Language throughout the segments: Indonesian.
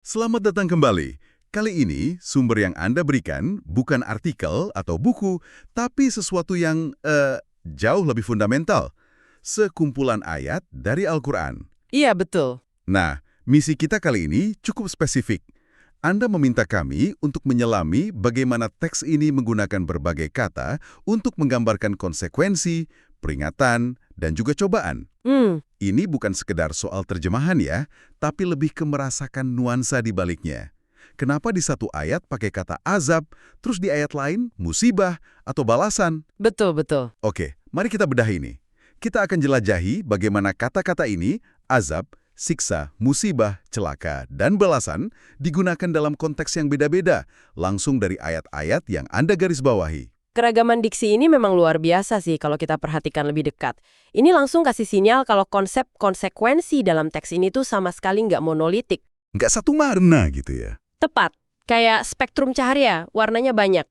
Selamat datang kembali. Kali ini, sumber yang Anda berikan bukan artikel atau buku, tapi sesuatu yang jauh lebih fundamental. Sekumpulan ayat dari Al-Quran. Iya, betul. Nah, misi kita kali ini cukup spesifik. Anda meminta kami untuk menyelami bagaimana teks ini menggunakan berbagai kata untuk menggambarkan konsekuensi, peringatan, dan juga cobaan. Ini bukan sekedar soal terjemahan ya, tapi lebih ke merasakan nuansa di baliknya. Kenapa di satu ayat pakai kata azab, terus di ayat lain musibah atau balasan? Betul, betul. Oke, mari kita bedah ini. Kita akan jelajahi bagaimana kata-kata ini, azab, siksa, musibah, celaka, dan balasan digunakan dalam konteks yang beda-beda, langsung dari ayat-ayat yang Anda garis bawahi. Keragaman diksi ini memang luar biasa sih kalau kita perhatikan lebih dekat. Ini langsung kasih sinyal kalau konsep konsekuensi dalam teks ini tuh sama sekali nggak monolitik. Nggak satu warna gitu ya. Tepat, kayak spektrum cahaya, warnanya banyak.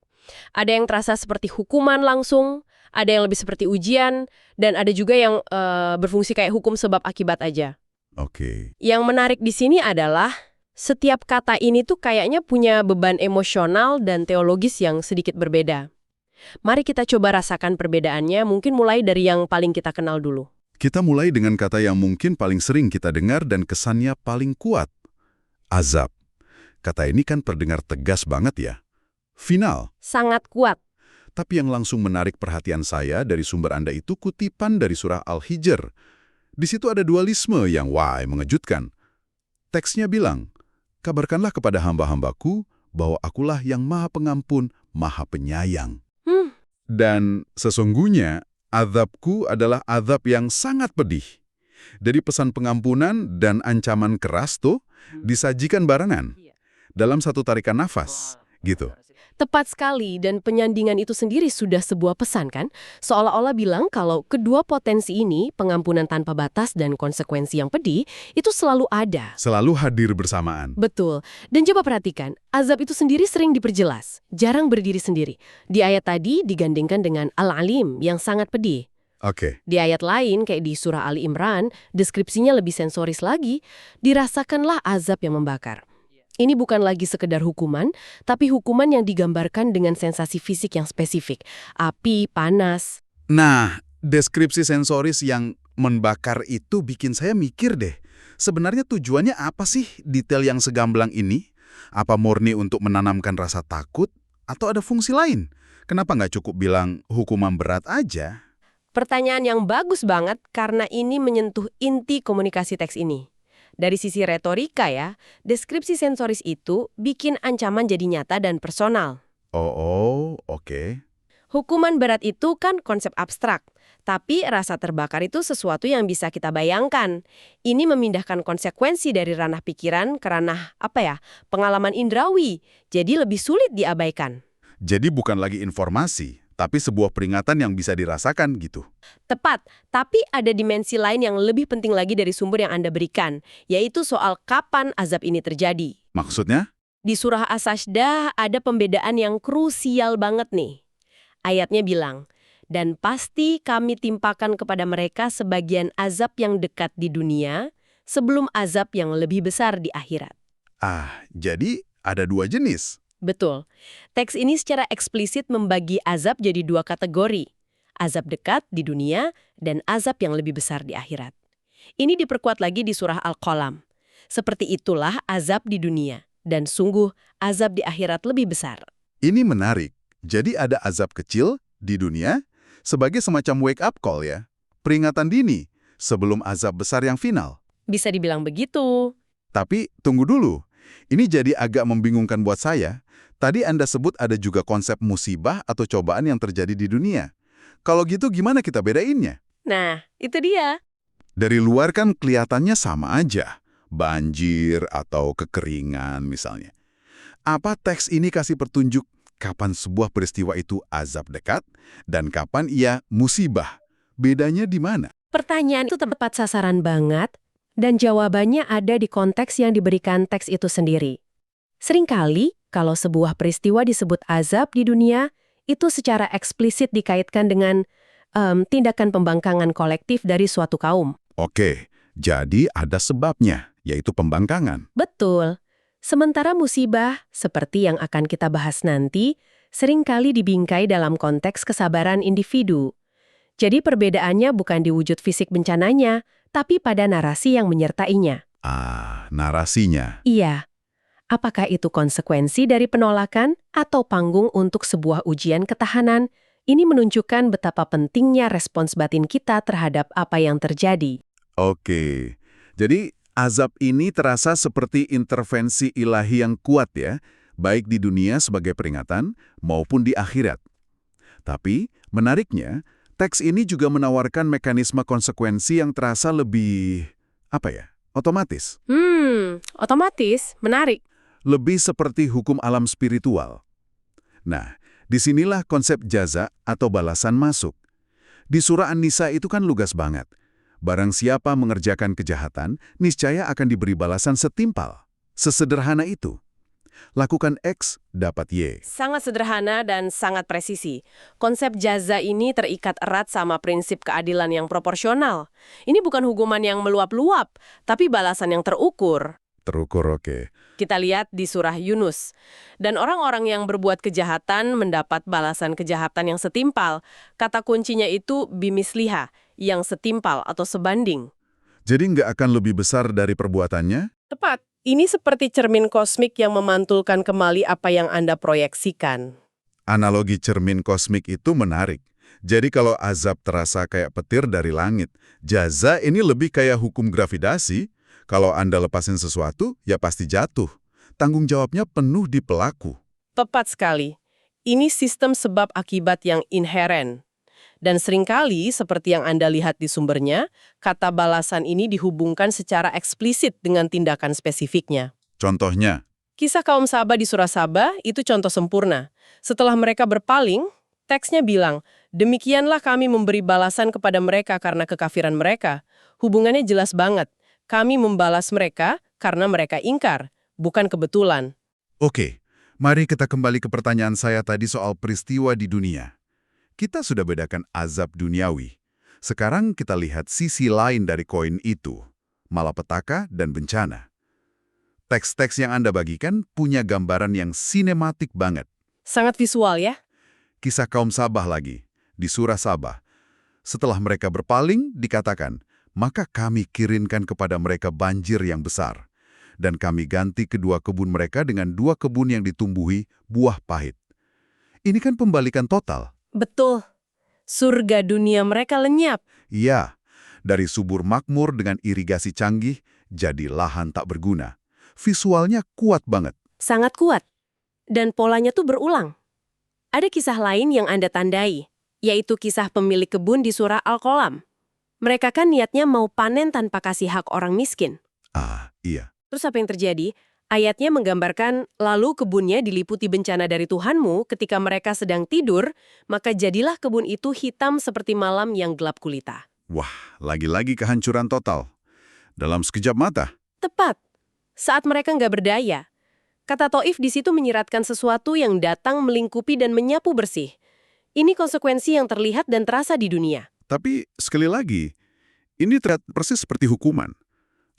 Ada yang terasa seperti hukuman langsung, ada yang lebih seperti ujian, dan ada juga yang berfungsi kayak hukum sebab akibat aja. Oke. Yang menarik di sini adalah setiap kata ini tuh kayaknya punya beban emosional dan teologis yang sedikit berbeda. Mari kita coba rasakan perbedaannya, mungkin mulai dari yang paling kita kenal dulu. Kita mulai dengan kata yang mungkin paling sering kita dengar dan kesannya paling kuat. Azab. Kata ini kan terdengar tegas banget ya. Final. Sangat kuat. Tapi yang langsung menarik perhatian saya dari sumber Anda itu kutipan dari surah Al-Hijr. Di situ ada dualisme yang mengejutkan. Teksnya bilang, kabarkanlah kepada hamba-hambaku bahwa akulah yang maha pengampun, maha penyayang. Dan sesungguhnya, azabku adalah azab yang sangat pedih. Dari pesan pengampunan dan ancaman keras tuh disajikan barengan dalam satu tarikan nafas, gitu. Tepat sekali, dan penyandingan itu sendiri sudah sebuah pesan kan? Seolah-olah bilang kalau kedua potensi ini, pengampunan tanpa batas dan konsekuensi yang pedih, itu selalu ada. Selalu hadir bersamaan. Betul. Dan coba perhatikan, azab itu sendiri sering diperjelas, jarang berdiri sendiri. Di ayat tadi digandingkan dengan Al-Alim yang sangat pedih. Oke. Di ayat lain, kayak di surah Ali Imran, deskripsinya lebih sensoris lagi, dirasakanlah azab yang membakar. Ini bukan lagi sekedar hukuman, tapi hukuman yang digambarkan dengan sensasi fisik yang spesifik. Api, panas. Nah, deskripsi sensoris yang membakar itu bikin saya mikir deh. Sebenarnya tujuannya apa sih detail yang segamblang ini? Apa murni untuk menanamkan rasa takut? Atau ada fungsi lain? Kenapa nggak cukup bilang hukuman berat aja? Pertanyaan yang bagus banget karena ini menyentuh inti komunikasi teks ini. Dari sisi retorika ya, deskripsi sensoris itu bikin ancaman jadi nyata dan personal. Oke. Hukuman berat itu kan konsep abstrak, tapi rasa terbakar itu sesuatu yang bisa kita bayangkan. Ini memindahkan konsekuensi dari ranah pikiran ke ranah, pengalaman indrawi, jadi lebih sulit diabaikan. Jadi bukan lagi informasi, tapi sebuah peringatan yang bisa dirasakan gitu. Tepat, tapi ada dimensi lain yang lebih penting lagi dari sumber yang Anda berikan, yaitu soal kapan azab ini terjadi. Maksudnya? Di surah As-Sajdah ada pembedaan yang krusial banget nih. Ayatnya bilang, dan pasti kami timpakan kepada mereka sebagian azab yang dekat di dunia, sebelum azab yang lebih besar di akhirat. Jadi ada dua jenis. Betul. Teks ini secara eksplisit membagi azab jadi dua kategori. Azab dekat di dunia dan azab yang lebih besar di akhirat. Ini diperkuat lagi di surah Al-Qalam. Seperti itulah azab di dunia, dan sungguh azab di akhirat lebih besar. Ini menarik. Jadi ada azab kecil di dunia sebagai semacam wake up call ya. Peringatan dini sebelum azab besar yang final. Bisa dibilang begitu. Tapi tunggu dulu. Ini jadi agak membingungkan buat saya. Tadi Anda sebut ada juga konsep musibah atau cobaan yang terjadi di dunia. Kalau gitu gimana kita bedainnya? Nah, itu dia. Dari luar kan kelihatannya sama aja. Banjir atau kekeringan misalnya. Apa teks ini kasih petunjuk kapan sebuah peristiwa itu azab dekat dan kapan ia musibah? Bedanya di mana? Pertanyaan itu tepat sasaran banget, dan jawabannya ada di konteks yang diberikan teks itu sendiri. Seringkali, kalau sebuah peristiwa disebut azab di dunia, itu secara eksplisit dikaitkan dengan tindakan pembangkangan kolektif dari suatu kaum. Oke, jadi ada sebabnya, yaitu pembangkangan. Betul. Sementara musibah, seperti yang akan kita bahas nanti, seringkali dibingkai dalam konteks kesabaran individu. Jadi perbedaannya bukan di wujud fisik bencananya, tapi pada narasi yang menyertainya. Narasinya. Iya. Apakah itu konsekuensi dari penolakan atau panggung untuk sebuah ujian ketahanan? Ini menunjukkan betapa pentingnya respons batin kita terhadap apa yang terjadi. Oke, jadi azab ini terasa seperti intervensi ilahi yang kuat ya, baik di dunia sebagai peringatan maupun di akhirat. Tapi, menariknya, teks ini juga menawarkan mekanisme konsekuensi yang terasa lebih, otomatis. Otomatis, menarik. Lebih seperti hukum alam spiritual. Nah, disinilah konsep jaza atau balasan masuk. Di surah An-Nisa itu kan lugas banget. Barang siapa mengerjakan kejahatan, niscaya akan diberi balasan setimpal. Sesederhana itu. Lakukan X, dapat Y. Sangat sederhana dan sangat presisi. Konsep jaza ini terikat erat sama prinsip keadilan yang proporsional. Ini bukan hukuman yang meluap-luap, tapi balasan yang terukur. Terukur, oke. Kita lihat di surah Yunus. Dan orang-orang yang berbuat kejahatan mendapat balasan kejahatan yang setimpal. Kata kuncinya itu bimisliha, yang setimpal atau sebanding. Jadi nggak akan lebih besar dari perbuatannya? Tepat. Ini seperti cermin kosmik yang memantulkan kembali apa yang Anda proyeksikan. Analogi cermin kosmik itu menarik. Jadi kalau azab terasa kayak petir dari langit, jaza ini lebih kayak hukum gravitasi. Kalau Anda lepasin sesuatu, ya pasti jatuh. Tanggung jawabnya penuh di pelaku. Tepat sekali. Ini sistem sebab akibat yang inheren. Dan seringkali, seperti yang Anda lihat di sumbernya, kata balasan ini dihubungkan secara eksplisit dengan tindakan spesifiknya. Contohnya? Kisah kaum Saba di surah Saba itu contoh sempurna. Setelah mereka berpaling, teksnya bilang, demikianlah kami memberi balasan kepada mereka karena kekafiran mereka. Hubungannya jelas banget. Kami membalas mereka karena mereka ingkar, bukan kebetulan. Oke, mari kita kembali ke pertanyaan saya tadi soal peristiwa di dunia. Kita sudah bedakan azab duniawi. Sekarang kita lihat sisi lain dari koin itu, malapetaka dan bencana. Teks-teks yang Anda bagikan punya gambaran yang sinematik banget. Sangat visual ya? Kisah kaum Sabah lagi, di surah Sabah. Setelah mereka berpaling, dikatakan, maka kami kirimkan kepada mereka banjir yang besar. Dan kami ganti kedua kebun mereka dengan dua kebun yang ditumbuhi buah pahit. Ini kan pembalikan total. Betul. Surga dunia mereka lenyap. Iya, dari subur makmur dengan irigasi canggih, jadi lahan tak berguna. Visualnya kuat banget. Sangat kuat. Dan polanya tuh berulang. Ada kisah lain yang Anda tandai, yaitu kisah pemilik kebun di surah Al-Qalam. Mereka kan niatnya mau panen tanpa kasih hak orang miskin. Iya. Terus apa yang terjadi? Ayatnya menggambarkan, lalu kebunnya diliputi bencana dari Tuhanmu ketika mereka sedang tidur, maka jadilah kebun itu hitam seperti malam yang gelap gulita. Wah, lagi-lagi kehancuran total. Dalam sekejap mata. Tepat. Saat mereka nggak berdaya. Kata Taif di situ menyiratkan sesuatu yang datang melingkupi dan menyapu bersih. Ini konsekuensi yang terlihat dan terasa di dunia. Tapi, sekali lagi, ini terlihat persis seperti hukuman.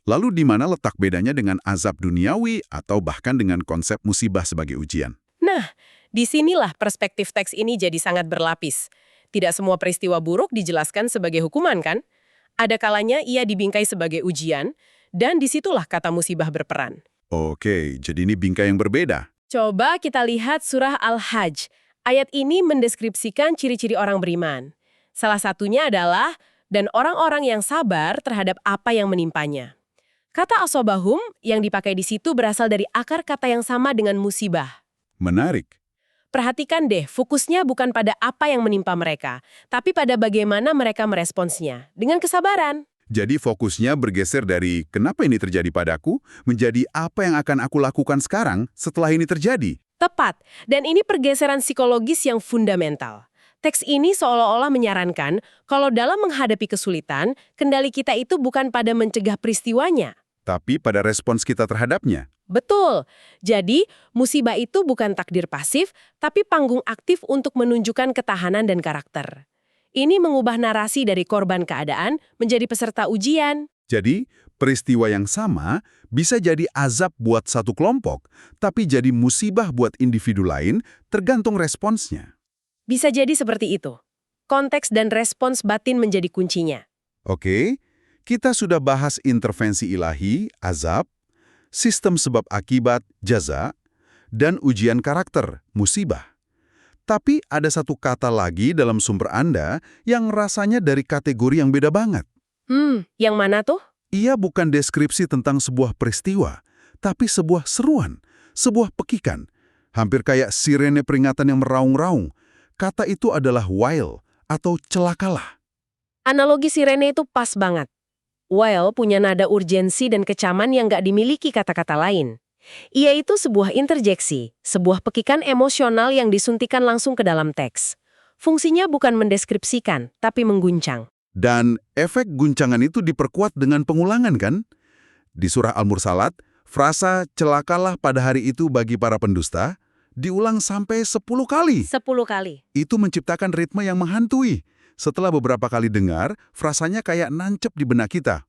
Lalu di mana letak bedanya dengan azab duniawi atau bahkan dengan konsep musibah sebagai ujian? Nah, disinilah perspektif teks ini jadi sangat berlapis. Tidak semua peristiwa buruk dijelaskan sebagai hukuman kan? Ada kalanya ia dibingkai sebagai ujian, dan disitulah kata musibah berperan. Oke, jadi ini bingkai yang berbeda. Coba kita lihat surah Al-Hajj. Ayat ini mendeskripsikan ciri-ciri orang beriman. Salah satunya adalah, dan orang-orang yang sabar terhadap apa yang menimpanya. Kata asobahum yang dipakai di situ berasal dari akar kata yang sama dengan musibah. Menarik. Perhatikan deh, fokusnya bukan pada apa yang menimpa mereka, tapi pada bagaimana mereka meresponsnya, dengan kesabaran. Jadi fokusnya bergeser dari kenapa ini terjadi padaku, menjadi apa yang akan aku lakukan sekarang setelah ini terjadi. Tepat, dan ini pergeseran psikologis yang fundamental. Teks ini seolah-olah menyarankan kalau dalam menghadapi kesulitan, kendali kita itu bukan pada mencegah peristiwanya. Tapi pada respons kita terhadapnya. Betul. Jadi, musibah itu bukan takdir pasif, tapi panggung aktif untuk menunjukkan ketahanan dan karakter. Ini mengubah narasi dari korban keadaan menjadi peserta ujian. Jadi, Peristiwa yang sama bisa jadi azab buat satu kelompok, tapi jadi musibah buat individu lain tergantung responsnya. Bisa jadi seperti itu. Konteks dan respons batin menjadi kuncinya. Oke, kita sudah bahas intervensi ilahi, azab, sistem sebab akibat, jaza, dan ujian karakter, musibah. Tapi ada satu kata lagi dalam sumber Anda yang rasanya dari kategori yang beda banget. Yang mana tuh? Ia bukan deskripsi tentang sebuah peristiwa, tapi sebuah seruan, sebuah pekikan. Hampir kayak sirene peringatan yang meraung-raung. Kata itu adalah wail atau celakalah. Analogi sirene itu pas banget. Wail punya nada urgensi dan kecaman yang nggak dimiliki kata-kata lain. Ia itu sebuah interjeksi, sebuah pekikan emosional yang disuntikan langsung ke dalam teks. Fungsinya bukan mendeskripsikan, tapi mengguncang. Dan efek guncangan itu diperkuat dengan pengulangan kan? Di surah Al-Mursalat, frasa celakalah pada hari itu bagi para pendusta diulang sampai 10 kali. 10 kali. Itu menciptakan ritme yang menghantui. Setelah beberapa kali dengar, frasanya kayak nancep di benak kita.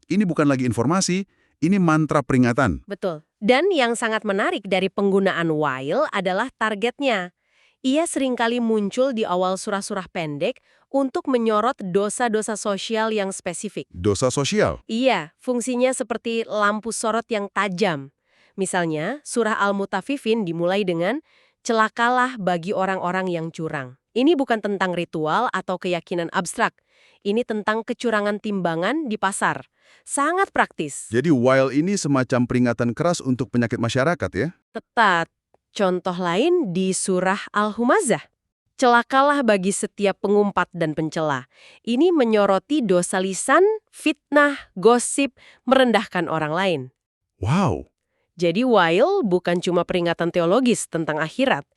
Ini bukan lagi informasi, ini mantra peringatan. Betul. Dan yang sangat menarik dari penggunaan wail adalah targetnya. Ia seringkali muncul di awal surah-surah pendek untuk menyorot dosa-dosa sosial yang spesifik. Dosa sosial. Iya, fungsinya seperti lampu sorot yang tajam. Misalnya, surah Al-Mutaffifin dimulai dengan celakalah bagi orang-orang yang curang. Ini bukan tentang ritual atau keyakinan abstrak. Ini tentang kecurangan timbangan di pasar. Sangat praktis. Jadi wail ini semacam peringatan keras untuk penyakit masyarakat ya? Tepat. Contoh lain di surah Al-Humazah. Celakalah bagi setiap pengumpat dan pencela. Ini menyoroti dosa lisan, fitnah, gosip, merendahkan orang lain. Wow. Jadi wail bukan cuma peringatan teologis tentang akhirat.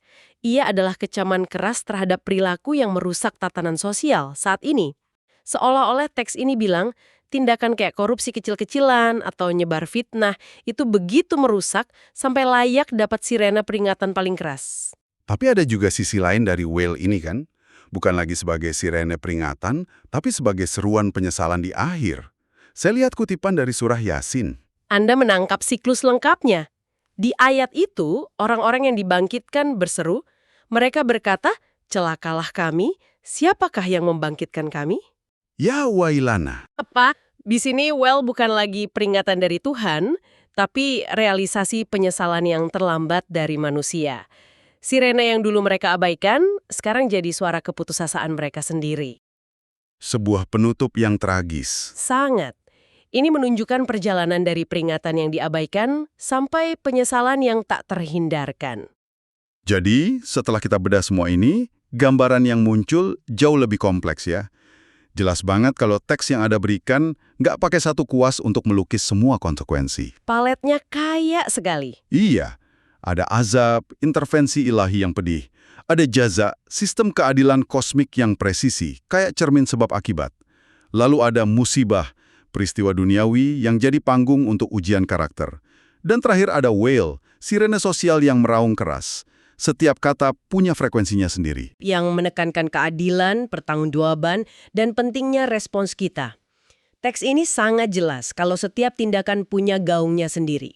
Ia adalah kecaman keras terhadap perilaku yang merusak tatanan sosial saat ini. Seolah-olah teks ini bilang, tindakan kayak korupsi kecil-kecilan atau nyebar fitnah itu begitu merusak sampai layak dapat sirena peringatan paling keras. Tapi ada juga sisi lain dari wail ini kan? Bukan lagi sebagai sirene peringatan, tapi sebagai seruan penyesalan di akhir. Saya lihat kutipan dari surah Yasin. Anda menangkap siklus lengkapnya. Di ayat itu, orang-orang yang dibangkitkan berseru, mereka berkata, celakalah kami, siapakah yang membangkitkan kami? Ya wailana. Apa? Di sini bukan lagi peringatan dari Tuhan, tapi realisasi penyesalan yang terlambat dari manusia. Sirene yang dulu mereka abaikan, sekarang jadi suara keputusasaan mereka sendiri. Sebuah penutup yang tragis. Sangat. Ini menunjukkan perjalanan dari peringatan yang diabaikan sampai penyesalan yang tak terhindarkan. Jadi, setelah kita bedah semua ini, gambaran yang muncul jauh lebih kompleks ya. Jelas banget kalau teks yang Anda berikan nggak pakai satu kuas untuk melukis semua konsekuensi. Paletnya kaya sekali. Iya, ada azab, intervensi ilahi yang pedih. Ada jaza, sistem keadilan kosmik yang presisi, kayak cermin sebab akibat. Lalu ada musibah, peristiwa duniawi yang jadi panggung untuk ujian karakter. Dan terakhir ada wail, sirene sosial yang meraung keras. Setiap kata punya frekuensinya sendiri. Yang menekankan keadilan, pertanggungjawaban, dan pentingnya respons kita. Teks ini sangat jelas kalau setiap tindakan punya gaungnya sendiri.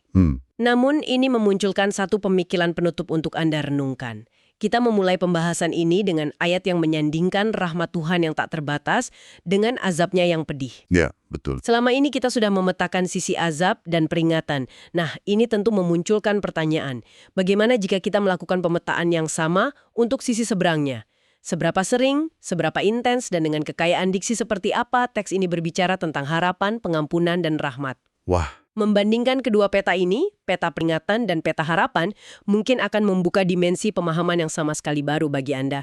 Namun ini memunculkan satu pemikiran penutup untuk Anda renungkan. Kita memulai pembahasan ini dengan ayat yang menyandingkan rahmat Tuhan yang tak terbatas dengan azabnya yang pedih. Ya, betul. Selama ini kita sudah memetakan sisi azab dan peringatan. Nah, ini tentu memunculkan pertanyaan. Bagaimana jika kita melakukan pemetaan yang sama untuk sisi seberangnya? Seberapa sering, seberapa intens, dan dengan kekayaan diksi seperti apa teks ini berbicara tentang harapan, pengampunan, dan rahmat? Wah. Membandingkan kedua peta ini, peta peringatan dan peta harapan, mungkin akan membuka dimensi pemahaman yang sama sekali baru bagi Anda.